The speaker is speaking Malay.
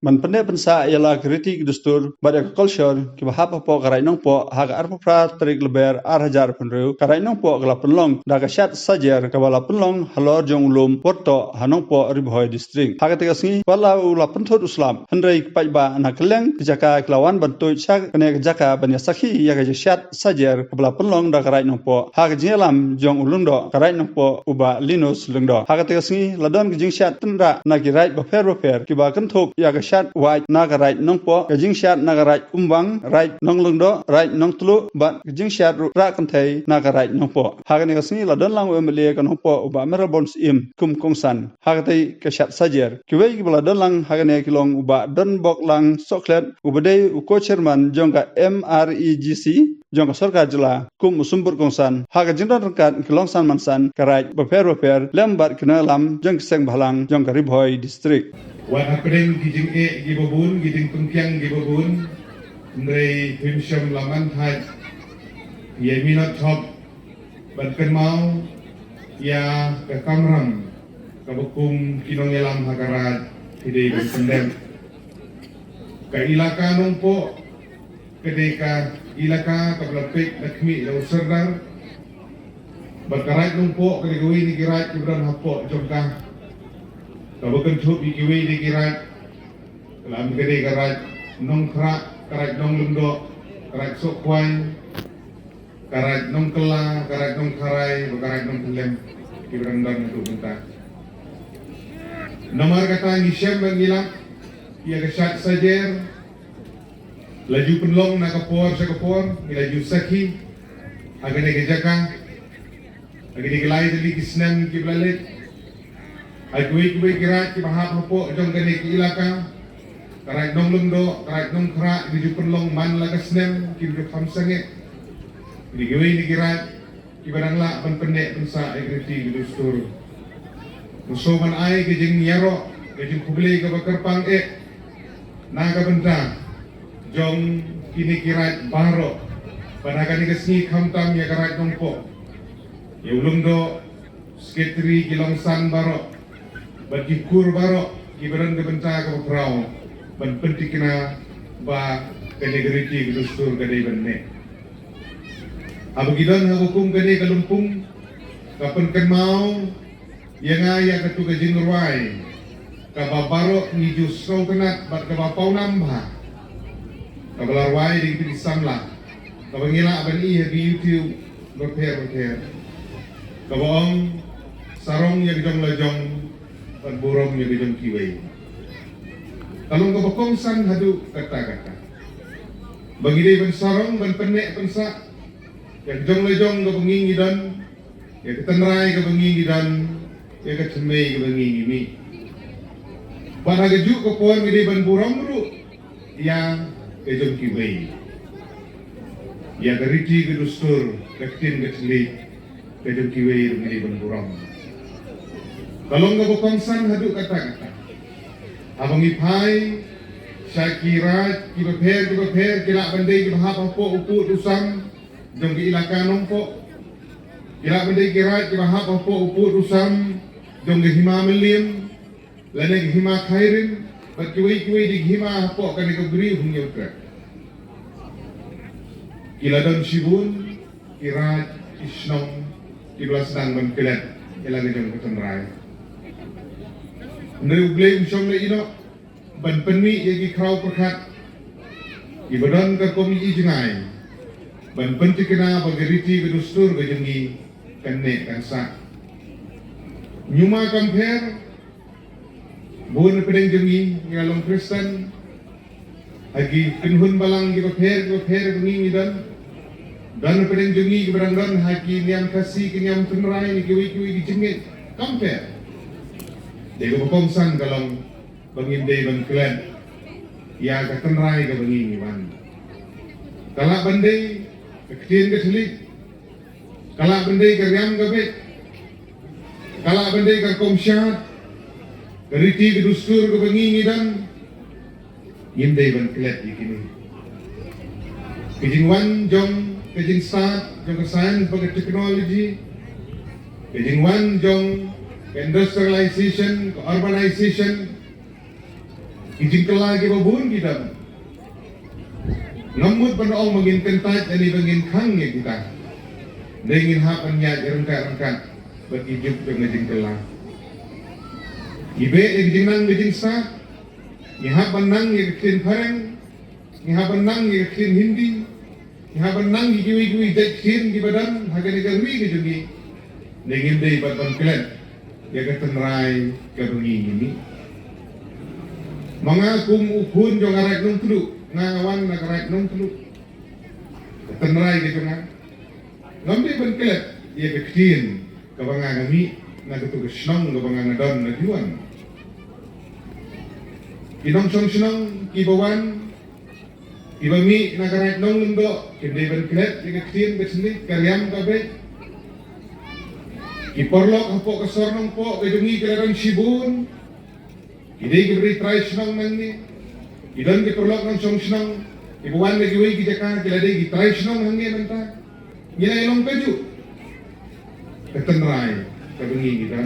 Man pende pensa ialah kritik dustur pada culture ki bahap po karai nong po haga arpa pra trik leber hajar penreu karai nong po kala penlong daga syat sajer kabala penlong halor jong ulum porto hanong po ribhoi district haga tegasngi wala ula penthot uslam hendrai paiba na keleng jaka kelawan bantu chak kene jaka banya sakhi yaga syat sajer kabala penlong daga karai nong po haga jelam jong ulungdo karai nong po uba linus lungdo haga tegasngi ladon gijing syat tendra na kirai bafer ki ba kenthuk yaga syat white naga right nong po gajing syat naga right umbang right nong lungdo right nong tulu bat gajing syat ra kanthai naga right nong po hagani kasni ladon lang emle kan po uba merabons im kum kongsan hagatai ka syat sajer kiwei gibala don lang hagani kilong uba don bok lang soklet ubade uko chairman jongka MREGC jongka sarkar jela kum musumbur kongsan haga jindon rangkat kilongsan mansan karai bafer lembat kena lam jong seng balang jongka ribhoi district What happening gijing gibabun gijing tungkyang gibabun ndrei twimsham laman hat ye minot top batkan mau ya ke kamram kabukum kinong yelam hakarat hidei bersendem ka ilaka nongpo kedeka ilaka kablapik lakmi lau serdar batkarat nongpo kedegawi ni kirat kibran hapo jongkah kabukan cup ikiwi dikirat kelam gede karat nong krak karat nong lundo karat sokwai karat nong kela karat nong karai karat nong kelem kibrandang itu bentar nomor kata ngisyam mengilang ia kesat sajer laju penlong nak kapor sakapor laju sakhi agane kejaka agane kelai tadi kisnam kiblalet Agui kirat ki bahap hapo jong kene ki ilaka karat nong lundo karat nong kra di penlong man laga snem ki du khamsange di gui ni kirat ki barangla ban pendek pensa egriti di stur musoman ai ke jing yaro ke jing kubli ke bakerpang naga benda jong kini kirat baro panaga ni kesni khamtam ya karat nong po ya lundo sketri kilongsan baro bagi kur baro gibran ke benta ke prau ban penting kena ba kene geriti dustur kene benne abagidan hukum kene kalumpung kapan ken mau yang aya ketu ke jinurwai ka baro ni justru kena bat ke bapau nambah ka belarwai di pisamla ka bangila ban i di YouTube berper ka boong sarong yang jong lajong burung yang dijong kiwai. Kalau kau berkongsan hadu kata-kata. Bagi dia bersarong dan penek pensa, yang jong lejong kau bengingi dan, yang ketenrai kau bengingi dan, yang kecemai kau bengingi ni. Pada kejuk kau puan dia ban burung ru, yang kejong kiwai. Yang keriti kedustur, ketin kecelik, kejong kiwai dia ban burung. Kalau nggak berkongsan haduk kata-kata, abang ipai, syakirat, kibaper, kila bandai kibahap apa uput usam, jom ke ilaka nongpo, kila bandai kirat kibahap apa uput usam, jom ke hima melim, lana ke hima khairin, bat kiwai di hima apa kan ke beri hungyau krat. Kila don shibun, kirat, isnong, kiblas dang ban kelat, kila ke jom ke tenrai. Nari ublay usyong na ino, ban penmi yagi kraw perkat, ibadan ka komi ijengay, ban penti kena bagariti kedustur gajengi kene kansa. Nyuma kamper, buwan na pedeng jengi ngalong Kristen, agi kenhun balang gibaper bengi dan na pedeng jengi gibaranggan haki niam kasih kenyam tenrai ni kiwi dijengit kamper. Dia berkongsan kalau bangindai bang klan, ia akan rai ke bangini wan. Kalau bandai kecil keselik, kalau bandai keryam kebet, kalau bandai kerkomsyat, keriti kedustur ke bangini dan indai bang klan di kini. Kejing wan jong kejing start jong kesain pakai teknologi, kejing wan jong industrialization, urbanization, Ijingkala ki babun kita. Ngamut panoong maging kentat ani bangin kangnya kita. Dengin hapan nya rengkat-rengkat bagi juk dengan jingkala. Ibe jingnang jingsa. Ni hapan nang ye kin pareng. Ni hapan nang ye kin hindi. Ni hapan nang ye giwi-giwi kin di badan hagani gawi ke jungi. Dengin dei batang kelet. Ya ketenrai kebengi ini. Mga kumupun jo ngarak nung tulu, ngawan ngarak nung tulu. Ketenrai gitu nga. Ngambil ban kelet, ia kecil, kabanga kami, nagutu kesenang kabanga ngadon najuan. Kinong senang kibawan, kibami nagarak nung lundo, kinde ban kelet, ia kecil kesini karyam kabe. Kiporlok hapo kasornong po, kajungi kalaran sibun. Hindi kibri try senang nangni. Idan kiporlok ng song senang. Ibuwan na giway kita ka, kilade gitry senang hangi nanta. Gina ilong kaju. Ketenrai, kabungi kita.